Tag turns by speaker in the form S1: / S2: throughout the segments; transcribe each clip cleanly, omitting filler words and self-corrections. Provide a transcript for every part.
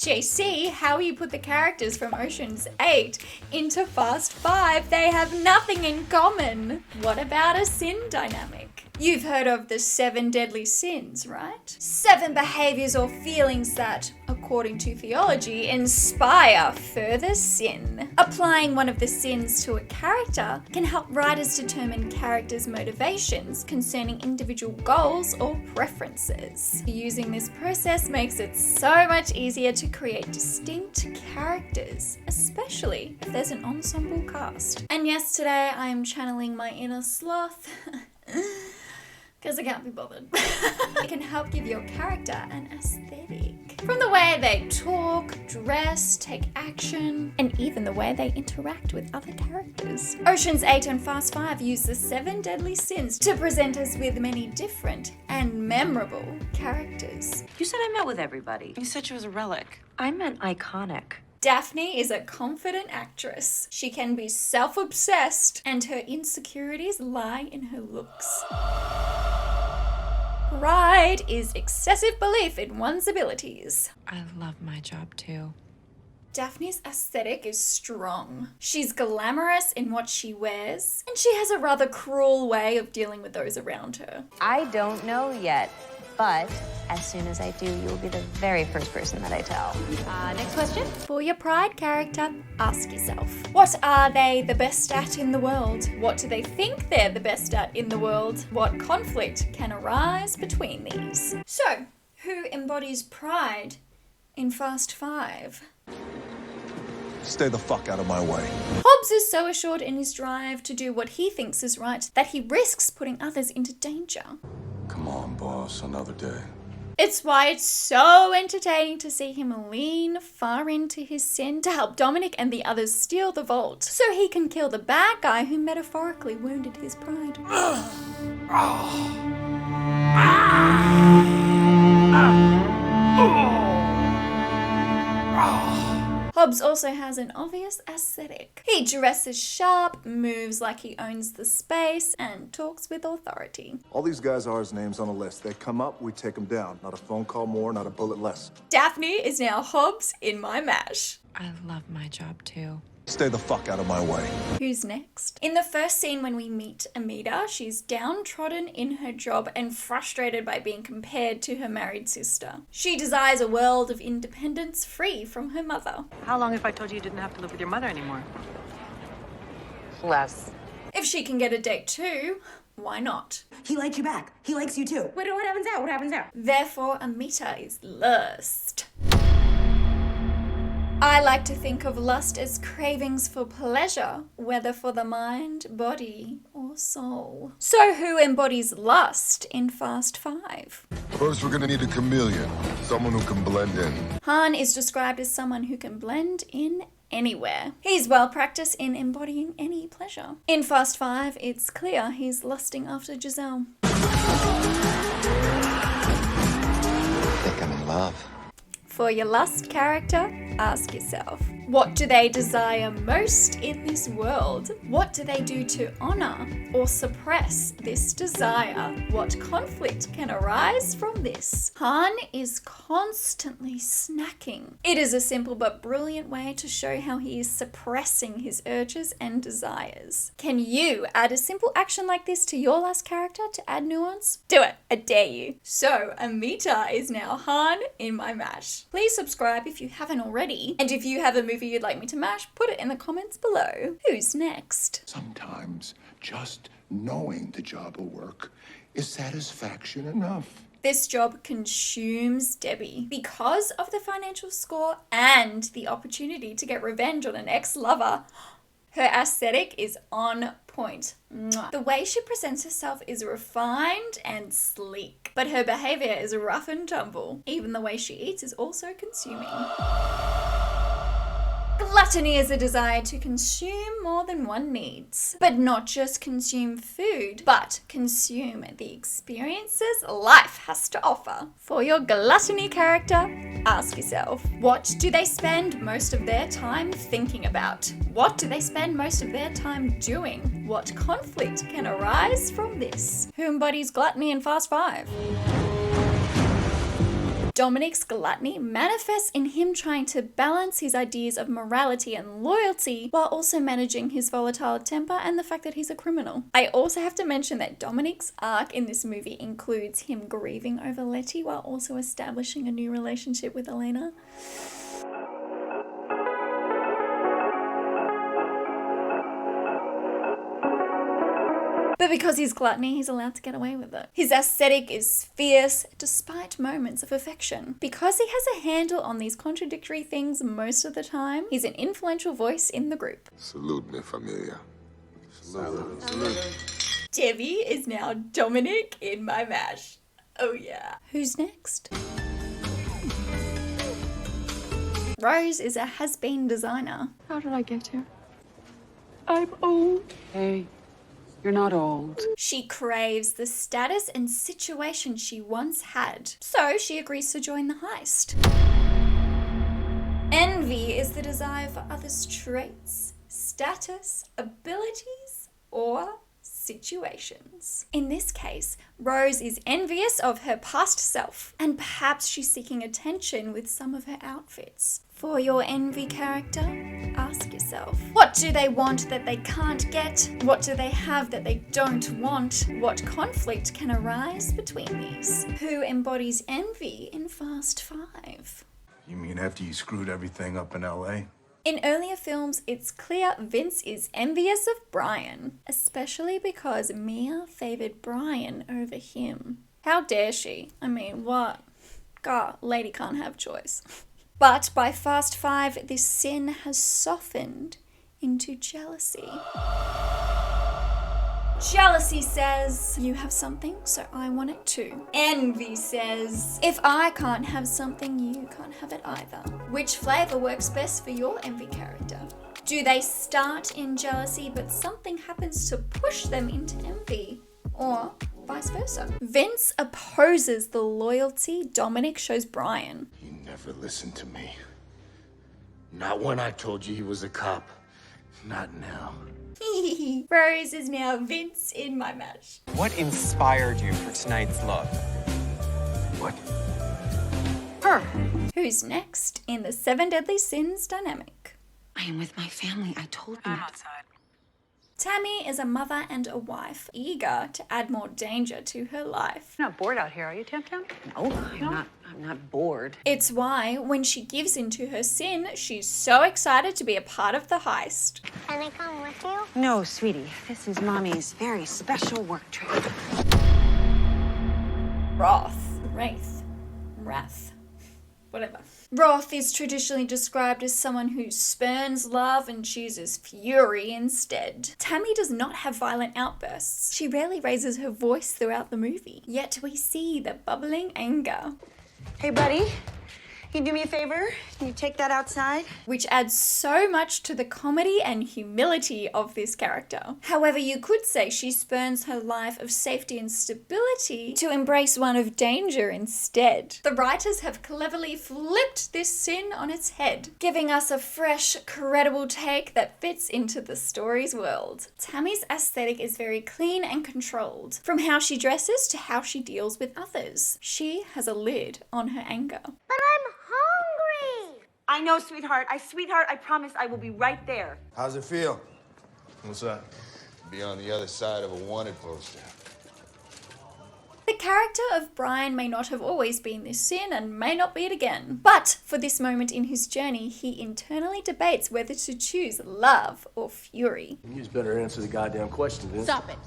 S1: JC, how you put the characters from Ocean's 8 into Fast 5, they have nothing in common. What about a sin dynamic? You've heard of the 7 deadly sins, right? 7 behaviors or feelings that, according to theology, inspire further sin. Applying one of the sins to a character can help writers determine characters' motivations concerning individual goals or preferences. Using this process makes it so much easier to create distinct characters, especially if there's an ensemble cast. And yes, today I'm channeling my inner sloth. Because I can't be bothered. It can help give your character an aesthetic. From the way they talk, dress, take action, and even the way they interact with other characters. Ocean's 8 and Fast 5 use the 7 deadly sins to present us with many different and memorable characters.
S2: You said I met with everybody.
S3: You said she was a relic.
S2: I meant iconic.
S1: Daphne is a confident actress. She can be self-obsessed, and her insecurities lie in her looks. Pride is excessive belief in one's abilities.
S3: I love my job too.
S1: Daphne's aesthetic is strong. She's glamorous in what she wears, and she has a rather cruel way of dealing with those around her.
S4: I don't know yet, but as soon as I do, you'll be the very first person that I tell. Next question?
S1: For your pride character, ask yourself, what are they the best at in the world? What do they think they're the best at in the world? What conflict can arise between these? So, who embodies pride in Fast 5?
S5: Stay the fuck out of my way.
S1: Hobbs is so assured in his drive to do what he thinks is right that he risks putting others into danger.
S5: Come on, boss, another day.
S1: It's why it's so entertaining to see him lean far into his sin to help Dominic and the others steal the vault, so he can kill the bad guy who metaphorically wounded his pride. Hobbs also has an obvious aesthetic. He dresses sharp, moves like he owns the space, and talks with authority.
S5: All these guys are his names on a list. They come up, we take them down. Not a phone call more, not a bullet less.
S1: Daphne is now Hobbs in my mash.
S3: I love my job too.
S5: Stay the fuck out of my way.
S1: Who's next? In the first scene when we meet Amita, she's downtrodden in her job and frustrated by being compared to her married sister. She desires a world of independence free from her mother.
S2: How long if I told you you didn't have to live with your mother anymore?
S4: Less.
S1: If she can get a date too, why not?
S6: He likes you back. He likes you too. What happens now? What happens now?
S1: Therefore, Amita is lust. I like to think of lust as cravings for pleasure, whether for the mind, body, or soul. So who embodies lust in Fast 5?
S7: First, we're gonna need a chameleon. Someone who can blend in.
S1: Han is described as someone who can blend in anywhere. He's well practiced in embodying any pleasure. In Fast 5, it's clear he's lusting after Giselle.
S8: I think I'm in love.
S1: For your lust character, ask yourself, what do they desire most in this world? What do they do to honor or suppress this desire? What conflict can arise from this? Han is constantly snacking. It is a simple but brilliant way to show how he is suppressing his urges and desires. Can you add a simple action like this to your lust character to add nuance? Do it, I dare you. So, Amita is now Han in my mash. Please subscribe if you haven't already. And if you have a movie you'd like me to mash, put it in the comments below. Who's next?
S7: Sometimes just knowing the job will work is satisfaction enough.
S1: This job consumes Debbie because of the financial score and the opportunity to get revenge on an ex-lover. Her aesthetic is on point. Mwah. The way she presents herself is refined and sleek, but her behavior is rough and tumble. Even the way she eats is also consuming. Gluttony is a desire to consume more than one needs. But not just consume food, but consume the experiences life has to offer. For your gluttony character, ask yourself, what do they spend most of their time thinking about? What do they spend most of their time doing? What conflict can arise from this? Who embodies gluttony in Fast 5? Dominic's gluttony manifests in him trying to balance his ideas of morality and loyalty while also managing his volatile temper and the fact that he's a criminal. I also have to mention that Dominic's arc in this movie includes him grieving over Letty while also establishing a new relationship with Elena. But because he's gluttony, he's allowed to get away with it. His aesthetic is fierce despite moments of affection. Because he has a handle on these contradictory things most of the time, he's an influential voice in the group.
S7: Salute, mi familia. Salute. Salute.
S1: Debbie is now Dominic in my mash. Oh yeah. Who's next? Rose is a has-been designer.
S9: How did I get here? I'm old. Hey, you're not old.
S1: She craves the status and situation she once had, so she agrees to join the heist. Envy is the desire for others' traits, status, abilities, or situations. In this case, Rose is envious of her past self, and perhaps she's seeking attention with some of her outfits. For your envy character, ask yourself, what do they want that they can't get? What do they have that they don't want? What conflict can arise between these? Who embodies envy in Fast Five?
S5: You mean after you screwed everything up in LA?
S1: In earlier films, it's clear Vince is envious of Brian, especially because Mia favored Brian over him. How dare she? I mean, what? God, lady can't have choice. But by Fast Five, this sin has softened into jealousy. Jealousy says, you have something, so I want it too. Envy says, if I can't have something, you can't have it either. Which flavor works best for your envy character? Do they start in jealousy, but something happens to push them into envy? Or vice versa? Vince opposes the loyalty Dominic shows Brian.
S7: You never listened to me. Not when I told you he was a cop. Not now.
S1: Rose is now Vince in my mash.
S10: What inspired you for tonight's look?
S7: What?
S9: Her.
S1: Who's next in the 7 Deadly Sins dynamic?
S6: I am with my family. I told you.
S2: I'm outside.
S1: Tammy is a mother and a wife, eager to add more danger to her life.
S2: You're not bored out here, are you, Tam Tam?
S6: No, I'm not bored.
S1: It's why, when she gives into her sin, she's so excited to be a part of the heist.
S4: Can I come with you?
S6: No, sweetie. This is Mommy's very special work trip.
S1: Wrath. Whatever. Wrath is traditionally described as someone who spurns love and chooses fury instead. Tammy does not have violent outbursts. She rarely raises her voice throughout the movie. Yet we see the bubbling anger.
S6: Hey, buddy. Can you do me a favor? Can you take that outside?
S1: Which adds so much to the comedy and humility of this character. However, you could say she spurns her life of safety and stability to embrace one of danger instead. The writers have cleverly flipped this sin on its head, giving us a fresh, credible take that fits into the story's world. Tammy's aesthetic is very clean and controlled, from how she dresses to how she deals with others. She has a lid on her anger.
S4: But I'm hungry.
S6: I know, sweetheart. I promise I will be right there.
S5: How's it feel? What's that?
S7: Be on the other side of a wanted poster.
S1: The character of Brian may not have always been this sin and may not be it again. But for this moment in his journey, he internally debates whether to choose love or fury.
S11: You just better answer the goddamn question, Vince.
S9: Stop it.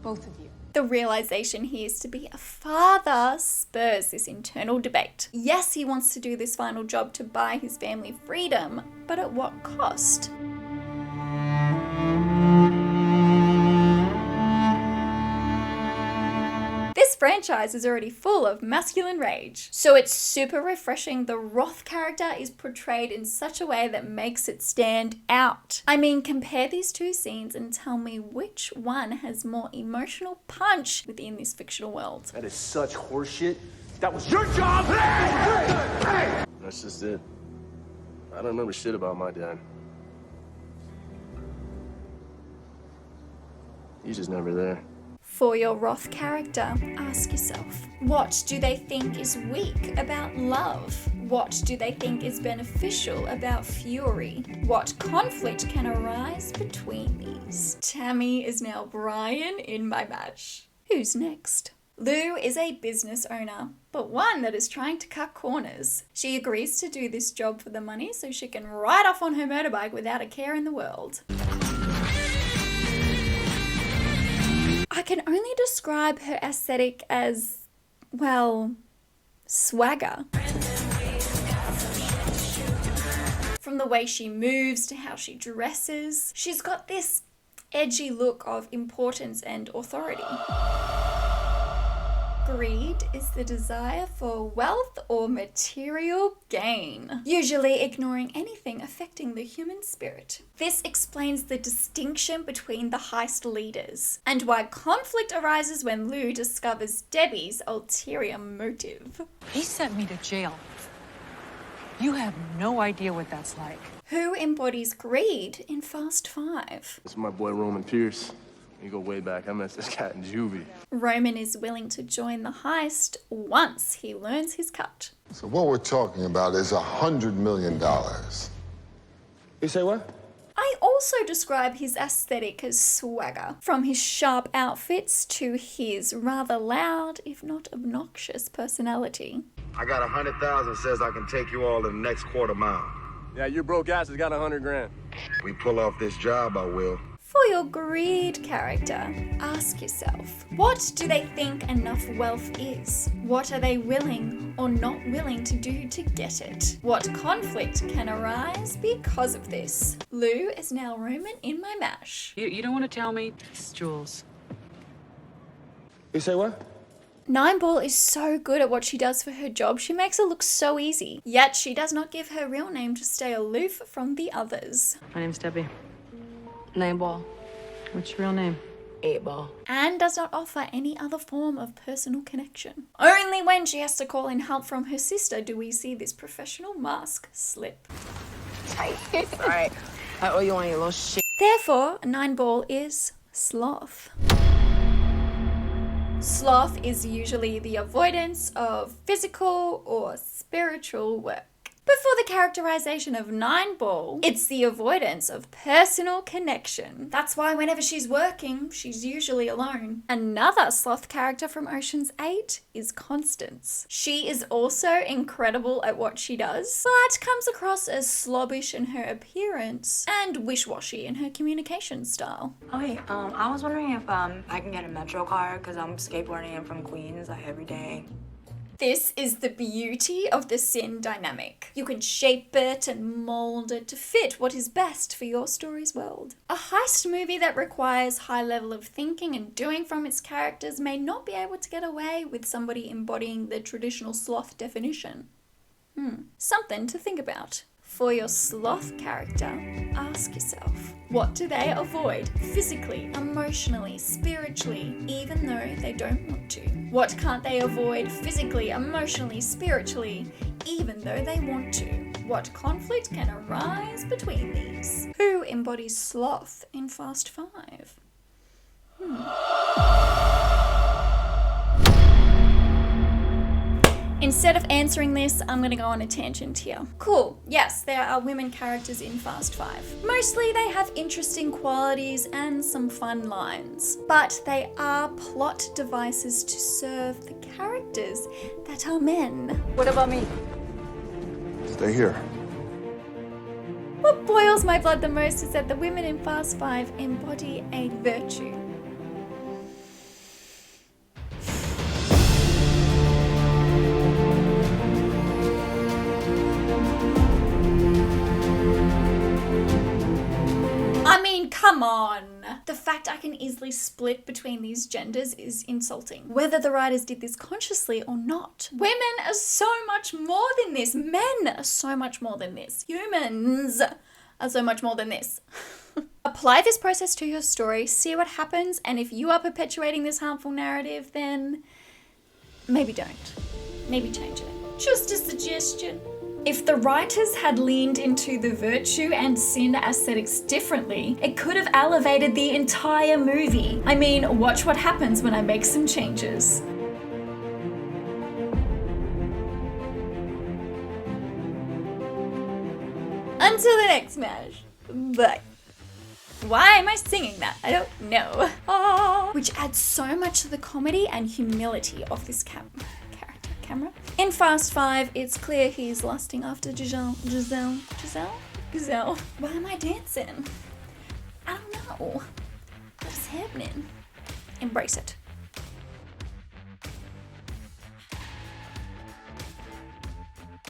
S9: Both of you.
S1: The realization he is to be a father spurs this internal debate. Yes, he wants to do this final job to buy his family freedom, but at what cost? This franchise is already full of masculine rage, so it's super refreshing the Roth character is portrayed in such a way that makes it stand out. I mean, compare these two scenes and tell me which one has more emotional punch within this fictional world.
S11: That is such horseshit. That was your job! Hey! That's just it. I don't remember shit about my dad. He's just never there.
S1: For your Roth character, ask yourself, what do they think is weak about love? What do they think is beneficial about fury? What conflict can arise between these? Tammy is now Brian in my match. Who's next? Lou is a business owner, but one that is trying to cut corners. She agrees to do this job for the money so she can ride off on her motorbike without a care in the world. I can only describe her aesthetic as, well, swagger. From the way she moves to how she dresses, she's got this edgy look of importance and authority. Greed is the desire for wealth or material gain, usually ignoring anything affecting the human spirit. This explains the distinction between the heist leaders and why conflict arises when Lou discovers Debbie's ulterior motive.
S9: He sent me to jail. You have no idea what that's like.
S1: Who embodies greed in Fast 5?
S11: It's my boy Roman Pierce. We go way back. I met this cat in juvie.
S1: Roman is willing to join the heist once he learns his cut.
S8: So what we're talking about is $100 million.
S11: You say what?
S1: I also describe his aesthetic as swagger, from his sharp outfits to his rather loud, if not obnoxious, personality.
S7: I got 100,000 says I can take you all in the next quarter mile.
S11: Yeah, your broke ass has got 100 grand.
S7: We pull off this job, I will.
S1: For your greed character, ask yourself, what do they think enough wealth is? What are they willing or not willing to do to get it? What conflict can arise because of this? Lou is now Roman in my mash.
S9: You don't want to tell me? It's Jules.
S11: You say what?
S1: Nineball is so good at what she does for her job, she makes it look so easy. Yet she does not give her real name to stay aloof from the others.
S2: My name's Debbie.
S3: Nineball.
S2: What's your real name?
S3: 8-ball.
S1: And does not offer any other form of personal connection. Only when she has to call in help from her sister do we see this professional mask slip.
S3: Alright. I owe you on your little shit.
S1: Therefore, Nineball is Sloth. Sloth is usually the avoidance of physical or spiritual work. But for the characterization of Nineball, it's the avoidance of personal connection. That's why whenever she's working, she's usually alone. Another Sloth character from Ocean's 8 is Constance. She is also incredible at what she does, but comes across as slobbish in her appearance and wish-washy in her communication style.
S12: Oh, hey, I was wondering if I can get a Metro card, because I'm skateboarding in from Queens every day.
S1: This is the beauty of the sin dynamic. You can shape it and mold it to fit what is best for your story's world. A heist movie that requires high level of thinking and doing from its characters may not be able to get away with somebody embodying the traditional Sloth definition. Something to think about. For your Sloth character, ask yourself, what do they avoid physically, emotionally, spiritually, even though they don't want to? What can't they avoid physically, emotionally, spiritually, even though they want to? What conflict can arise between these? Who embodies Sloth in Fast 5? Instead of answering this, I'm going to go on a tangent here. Cool, yes, there are women characters in Fast 5. Mostly they have interesting qualities and some fun lines, but they are plot devices to serve the characters that are men.
S12: What about me?
S5: Stay here.
S1: What boils my blood the most is that the women in Fast 5 embody a virtue. I mean, come on. The fact I can easily split between these genders is insulting, whether the writers did this consciously or not. Women are so much more than this. Men are so much more than this. Humans are so much more than this. Apply this process to your story, see what happens, and if you are perpetuating this harmful narrative, then maybe don't. Maybe change it. Just a suggestion. If the writers had leaned into the virtue and sin aesthetics differently, it could have elevated the entire movie. I mean, watch what happens when I make some changes. Until the next match. Bye. Why am I singing that? I don't know. Oh. Which adds so much to the comedy and humility of this camera. In Fast 5, it's clear he's lusting after Giselle. Why am I dancing? I don't know. What's happening? Embrace it.